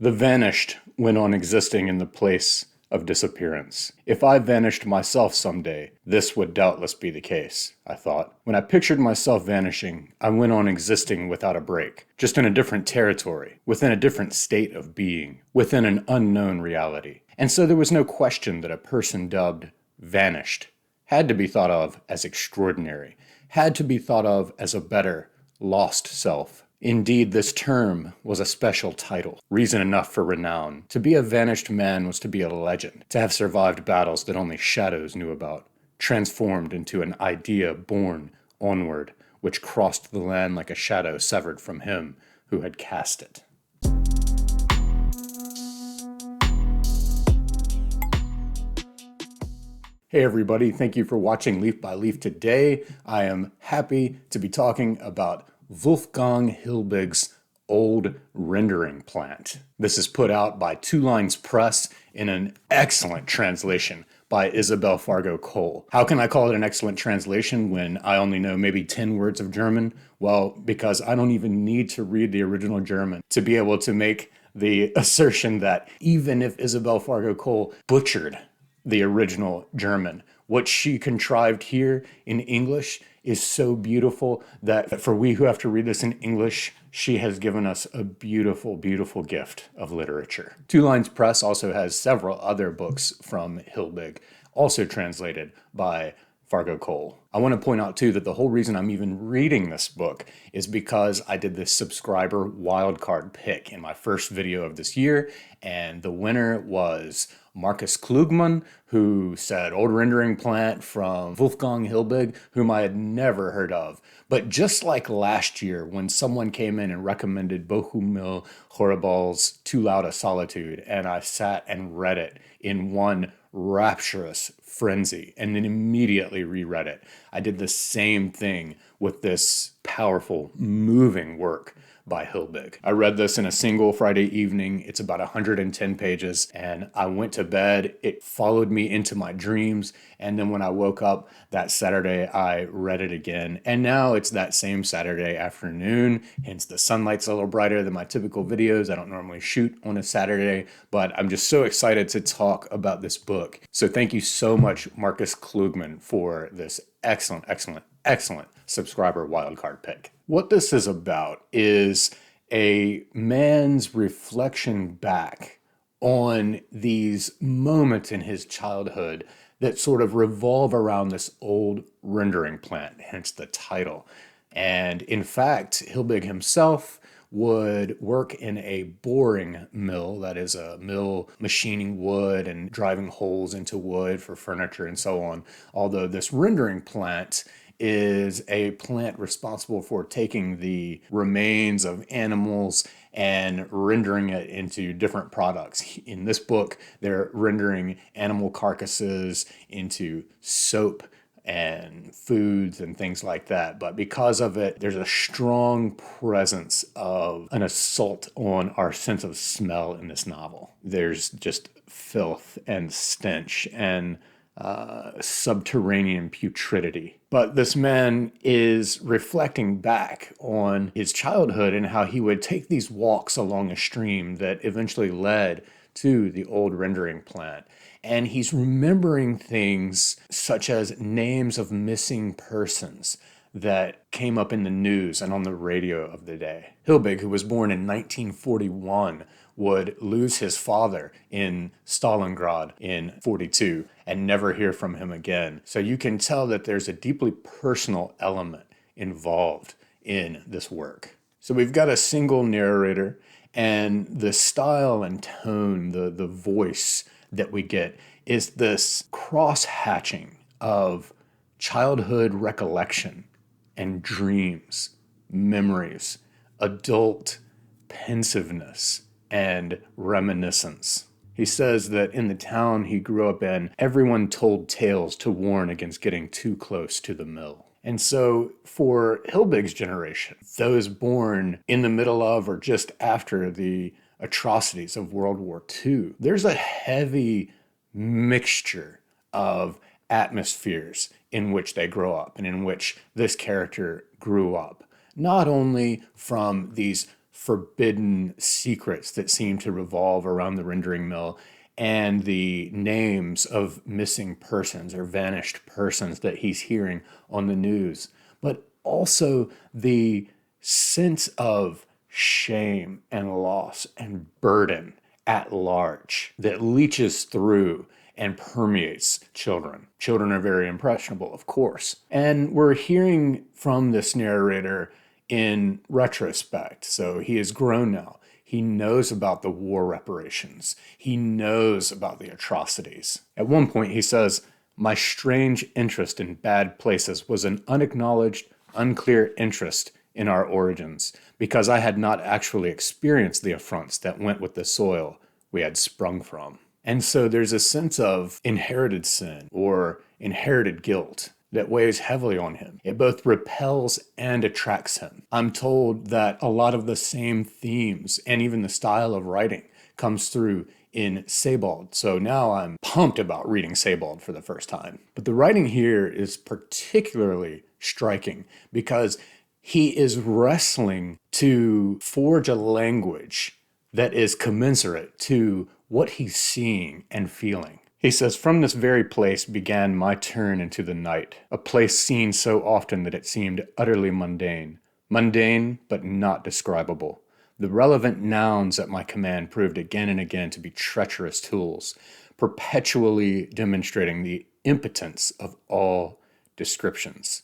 The vanished went on existing in the place of disappearance. If I vanished myself someday, this would doubtless be the case, I thought. When I pictured myself vanishing, I went on existing without a break, just in a different territory, within a different state of being, within an unknown reality. And so there was no question that a person dubbed vanished had to be thought of as extraordinary, had to be thought of as a better, lost self. Indeed, this term was a special title, reason enough for renown. To be a vanished man was to be a legend, to have survived battles that only shadows knew about, transformed into an idea borne onward, which crossed the land like a shadow severed from him who had cast it. Hey everybody, thank you for watching Leaf by Leaf today. I am happy to be talking about Wolfgang Hilbig's Old Rendering Plant. This is put out by Two Lines Press in an excellent translation by Isabel Fargo Cole. How can I call it an excellent translation when I only know maybe 10 words of German? Well, because I don't even need to read the original German to be able to make the assertion that even if Isabel Fargo Cole butchered the original German, what she contrived here in English is so beautiful that for we who have to read this in English, she has given us a beautiful, beautiful gift of literature. Two Lines Press also has several other books from Hilbig, also translated by Fargo Cole. I want to point out too that the whole reason I'm even reading this book is because I did this subscriber wildcard pick in my first video of this year, and the winner was Marcus Klugman, who said Old Rendering Plant from Wolfgang Hilbig, whom I had never heard of. But just like last year when someone came in and recommended Bohumil Horribal's Too Loud a Solitude, and I sat and read it in one rapturous frenzy and then immediately reread it, I did the same thing with this powerful, moving work by Hilbig. I read this in a single Friday evening. It's about 110 pages, and I went to bed. It followed me into my dreams, and then when I woke up that Saturday, I read it again. And now it's that same Saturday afternoon, hence the sunlight's a little brighter than my typical videos. I don't normally shoot on a Saturday, but I'm just so excited to talk about this book. So thank you so much, Marcus Klugman, for this excellent, excellent, excellent subscriber wildcard pick. What this is about is a man's reflection back on these moments in his childhood that sort of revolve around this old rendering plant, hence the title. And in fact, Hilbig himself would work in a boring mill, that is a mill machining wood and driving holes into wood for furniture and so on. Although this rendering plant is a plant responsible for taking the remains of animals and rendering it into different products. In this book, they're rendering animal carcasses into soap and foods and things like that. But because of it, there's a strong presence of an assault on our sense of smell in this novel. There's just filth and stench and subterranean putridity. But this man is reflecting back on his childhood and how he would take these walks along a stream that eventually led to the old rendering plant. And he's remembering things such as names of missing persons that came up in the news and on the radio of the day. Hilbig, who was born in 1941, would lose his father in Stalingrad in 42 and never hear from him again. So you can tell that there's a deeply personal element involved in this work. So we've got a single narrator, and the style and tone, the voice that we get is this cross-hatching of childhood recollection and dreams, memories, adult pensiveness, and reminiscence. He says that in the town he grew up in, everyone told tales to warn against getting too close to the mill. And so for Hilbig's generation, those born in the middle of or just after the atrocities of World War II, there's a heavy mixture of atmospheres in which they grow up and in which this character grew up. Not only from these forbidden secrets that seem to revolve around the rendering mill, and the names of missing persons or vanished persons that he's hearing on the news, but also the sense of shame and loss and burden at large that leaches through and permeates children. Children are very impressionable, of course. And we're hearing from this narrator in retrospect. So he is grown now. He knows about the war reparations. He knows about the atrocities. At one point, he says, "My strange interest in bad places was an unacknowledged, unclear interest in our origins, because I had not actually experienced the affronts that went with the soil we had sprung from." And so there's a sense of inherited sin or inherited guilt that weighs heavily on him. It both repels and attracts him. I'm told that a lot of the same themes and even the style of writing comes through in Sebald. So now I'm pumped about reading Sebald for the first time. But the writing here is particularly striking because he is wrestling to forge a language that is commensurate to what he's seeing and feeling. He says, "From this very place began my turn into the night, a place seen so often that it seemed utterly mundane. Mundane, but not describable. The relevant nouns at my command proved again and again to be treacherous tools, perpetually demonstrating the impotence of all descriptions.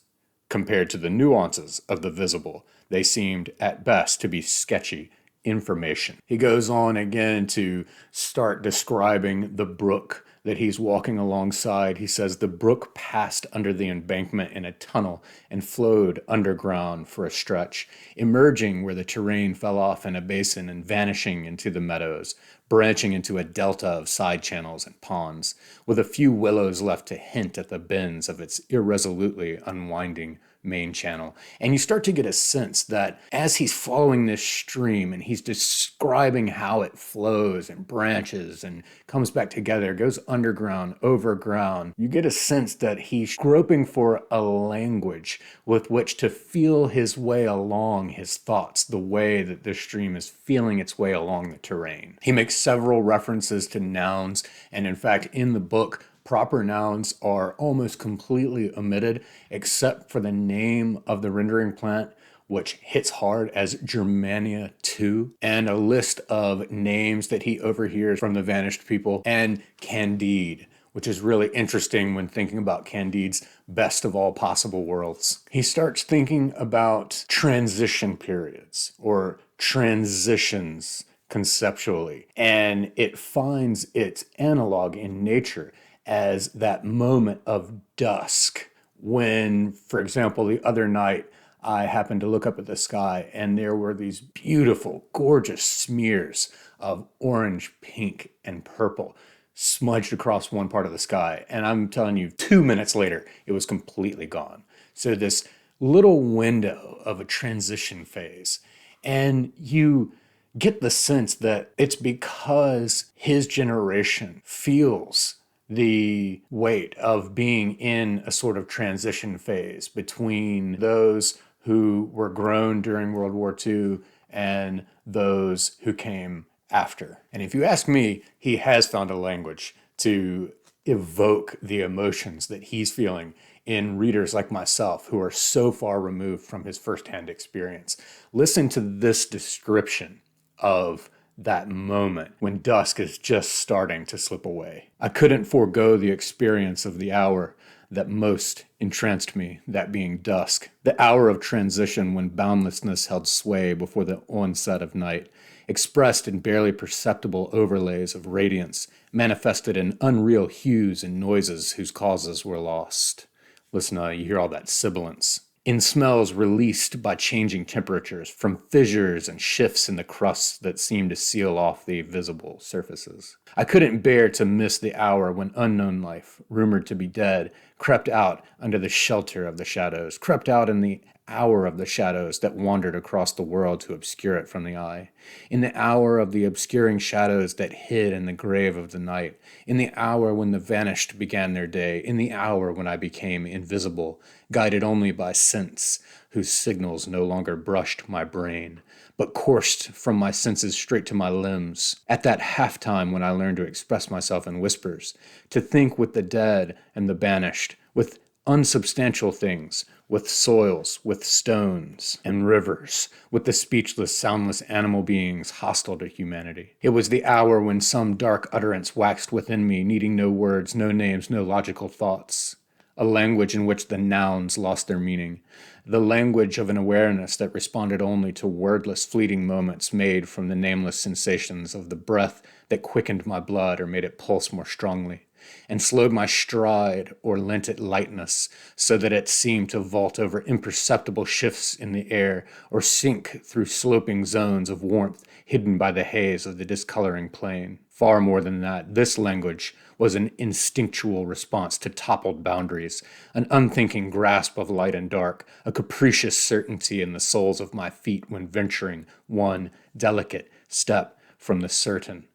Compared to the nuances of the visible, they seemed at best to be sketchy information." He goes on again to start describing the brook that he's walking alongside. He says, "The brook passed under the embankment in a tunnel and flowed underground for a stretch, emerging where the terrain fell off in a basin and vanishing into the meadows, branching into a delta of side channels and ponds, with a few willows left to hint at the bends of its irresolutely unwinding main channel." And you start to get a sense that as he's following this stream and he's describing how it flows and branches and comes back together, goes underground, overground, you get a sense that he's groping for a language with which to feel his way along his thoughts, the way that the stream is feeling its way along the terrain. He makes several references to nouns, and in fact, in the book, proper nouns are almost completely omitted, except for the name of the rendering plant, which hits hard as Germania 2, and a list of names that he overhears from the vanished people, and Candide, which is really interesting when thinking about Candide's best of all possible worlds. He starts thinking about transition periods, or transitions conceptually, and it finds its analog in nature as that moment of dusk when, for example, the other night I happened to look up at the sky and there were these beautiful, gorgeous smears of orange, pink, and purple smudged across one part of the sky. And I'm telling you, 2 minutes later, it was completely gone. So this little window of a transition phase. And you get the sense that it's because his generation feels the weight of being in a sort of transition phase between those who were grown during World War II and those who came after. And if you ask me, he has found a language to evoke the emotions that he's feeling in readers like myself who are so far removed from his firsthand experience. Listen to this description of that moment when dusk is just starting to slip away. "I couldn't forego the experience of the hour that most entranced me, that being dusk, the hour of transition when boundlessness held sway before the onset of night, expressed in barely perceptible overlays of radiance, manifested in unreal hues and noises whose causes were lost." Listen, you hear all that sibilance. "In smells released by changing temperatures, from fissures and shifts in the crusts that seem to seal off the visible surfaces. I couldn't bear to miss the hour when unknown life, rumored to be dead, crept out under the shelter of the shadows, crept out in the hour of the shadows that wandered across the world to obscure it from the eye, in the hour of the obscuring shadows that hid in the grave of the night, in the hour when the vanished began their day, in the hour when I became invisible, guided only by sense, whose signals no longer brushed my brain, but coursed from my senses straight to my limbs. At that half-time when I learned to express myself in whispers, to think with the dead and the banished, with unsubstantial things, with soils, with stones and rivers, with the speechless, soundless animal beings hostile to humanity. It was the hour when some dark utterance waxed within me, needing no words, no names, no logical thoughts. A language in which the nouns lost their meaning. The language of an awareness that responded only to wordless, fleeting moments made from the nameless sensations of the breath that quickened my blood or made it pulse more strongly, and slowed my stride or lent it lightness, so that it seemed to vault over imperceptible shifts in the air or sink through sloping zones of warmth hidden by the haze of the discoloring plain. Far more than that, this language was an instinctual response to toppled boundaries, an unthinking grasp of light and dark, a capricious certainty in the soles of my feet when venturing one delicate step from the certain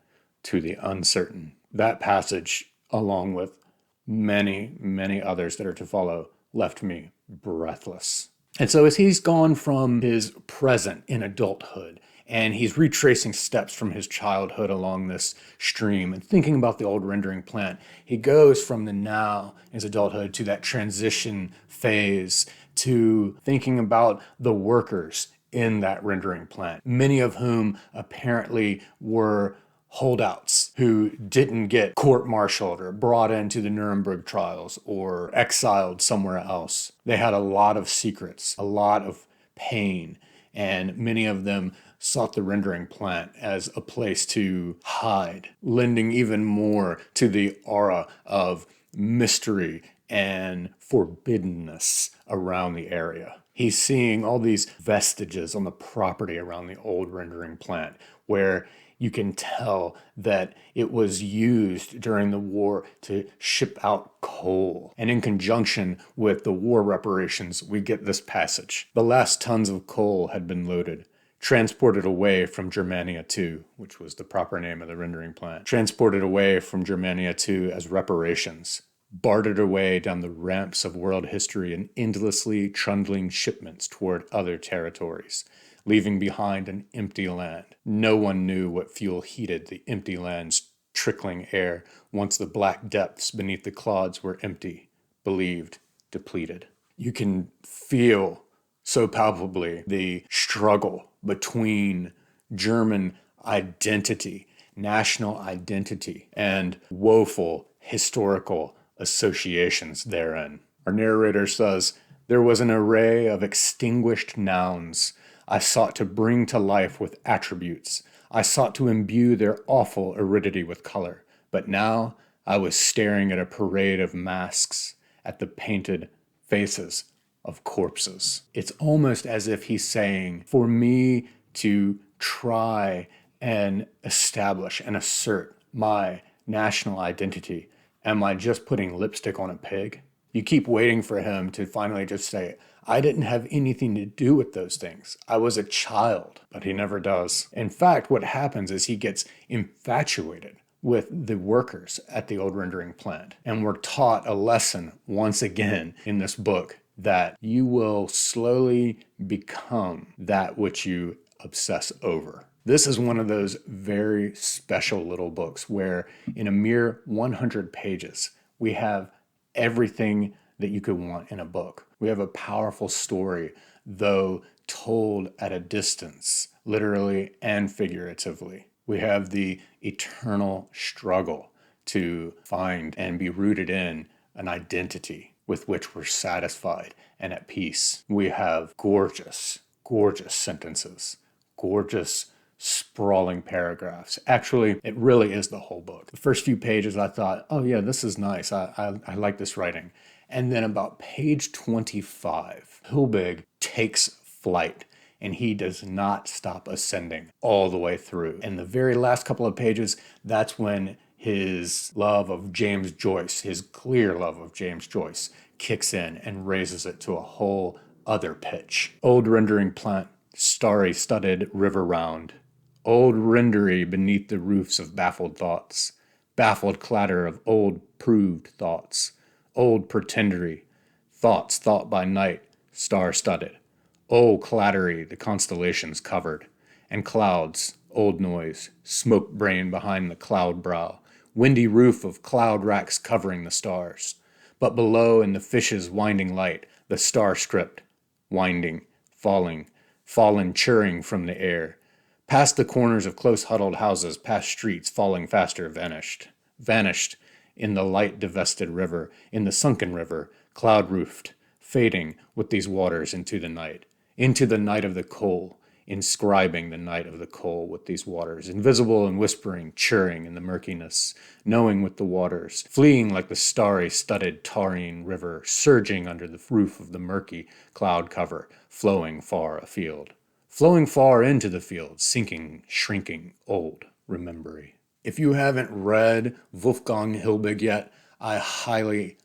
to the uncertain. That passage, along with many, many others that are to follow, left me breathless. And so as he's gone from his present in adulthood, and he's retracing steps from his childhood along this stream and thinking about the old rendering plant, he goes from the now, his adulthood, to that transition phase, to thinking about the workers in that rendering plant, many of whom apparently were holdouts who didn't get court-martialed or brought into the Nuremberg trials or exiled somewhere else. They had a lot of secrets, a lot of pain, and many of them sought the rendering plant as a place to hide, lending even more to the aura of mystery and forbiddenness around the area. He's seeing all these vestiges on the property around the old rendering plant where you can tell that it was used during the war to ship out coal. And in conjunction with the war reparations, we get this passage. The last tons of coal had been loaded, transported away from Germania 2, which was the proper name of the rendering plant, transported away from Germania 2 as reparations, bartered away down the ramps of world history in endlessly trundling shipments toward other territories, leaving behind an empty land. No one knew what fuel heated the empty land's trickling air once the black depths beneath the clods were empty, believed, depleted. You can feel so palpably the struggle between German identity, national identity, and woeful historical associations therein. Our narrator says, "There was an array of extinguished nouns I sought to bring to life with attributes. I sought to imbue their awful aridity with color. But now I was staring at a parade of masks, at the painted faces of corpses." It's almost as if he's saying, for me to try and establish and assert my national identity, am I just putting lipstick on a pig? You keep waiting for him to finally just say, I didn't have anything to do with those things. I was a child, but he never does. In fact, what happens is he gets infatuated with the workers at the old rendering plant. And we're taught a lesson once again in this book that you will slowly become that which you obsess over. This is one of those very special little books where in a mere 100 pages, we have everything that you could want in a book. We have a powerful story, though told at a distance, literally and figuratively. We have the eternal struggle to find and be rooted in an identity with which we're satisfied and at peace. We have gorgeous, gorgeous sentences, gorgeous sprawling paragraphs. Actually, it really is the whole book. The first few pages I thought, oh yeah, this is nice. I like this writing. And then about page 25, Hilbig takes flight and he does not stop ascending all the way through. And the very last couple of pages, that's when his love of James Joyce, his clear love of James Joyce, kicks in and raises it to a whole other pitch. Old rendering plant, starry-studded river round. Old rendery beneath the roofs of baffled thoughts. Baffled clatter of old proved thoughts. Old pretendery. Thoughts thought by night, star-studded. Old clattery, the constellations covered. and clouds, old noise, smoke brain behind the cloud brow, windy roof of cloud racks covering the stars. But below in the fish's winding light, the star script, winding, falling, fallen churring from the air. Past the corners of close huddled houses, past streets falling faster, vanished in the light divested river, in the sunken river, cloud roofed, fading with these waters into the night of the coal, inscribing the night of the coal with these waters, invisible and whispering, churring in the murkiness, knowing with the waters, fleeing like the starry studded taurine river, surging under the roof of the murky cloud cover, flowing far afield. Flowing far into the field, sinking, shrinking, old, remembering. If you haven't read Wolfgang Hilbig yet, I highly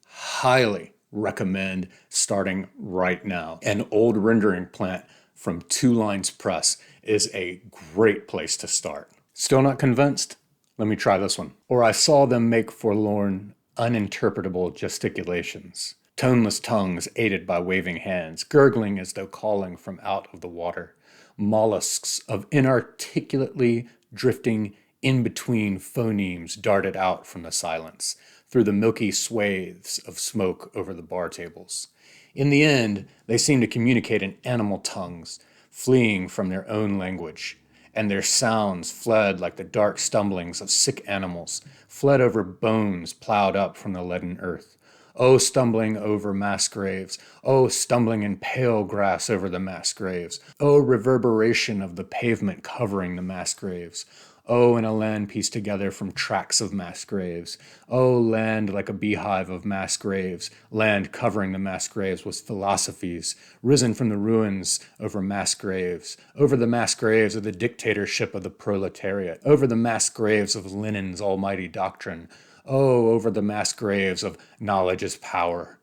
recommend starting right now. An old rendering plant from Two Lines Press is a great place to start. Still not convinced? Let me try this one. Or I saw them make forlorn, uninterpretable gesticulations. Toneless tongues aided by waving hands, gurgling as though calling from out of the water. Mollusks of inarticulately drifting in-between phonemes darted out from the silence, through the milky swathes of smoke over the bar tables. In the end, they seemed to communicate in animal tongues, fleeing from their own language, and their sounds fled like the dark stumblings of sick animals, fled over bones plowed up from the leaden earth. Oh, stumbling over mass graves. Oh, stumbling in pale grass over the mass graves. Oh, reverberation of the pavement covering the mass graves. Oh, in a land pieced together from tracks of mass graves. Oh, land like a beehive of mass graves. Land covering the mass graves with philosophies, risen from the ruins over mass graves. Over the mass graves of the dictatorship of the proletariat. Over the mass graves of Lenin's almighty doctrine. Oh, over the mass graves of knowledge is power.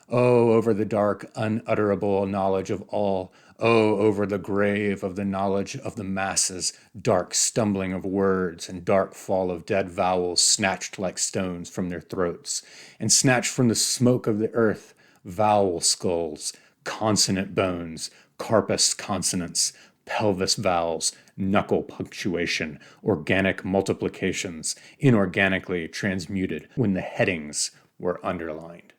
Oh, over the dark, unutterable knowledge of all. Oh, over the grave of the knowledge of the masses, dark stumbling of words and dark fall of dead vowels snatched like stones from their throats, and snatched from the smoke of the earth, vowel skulls, consonant bones, carpus consonants, pelvis vowels, knuckle punctuation, organic multiplications, inorganically transmuted when the headings were underlined.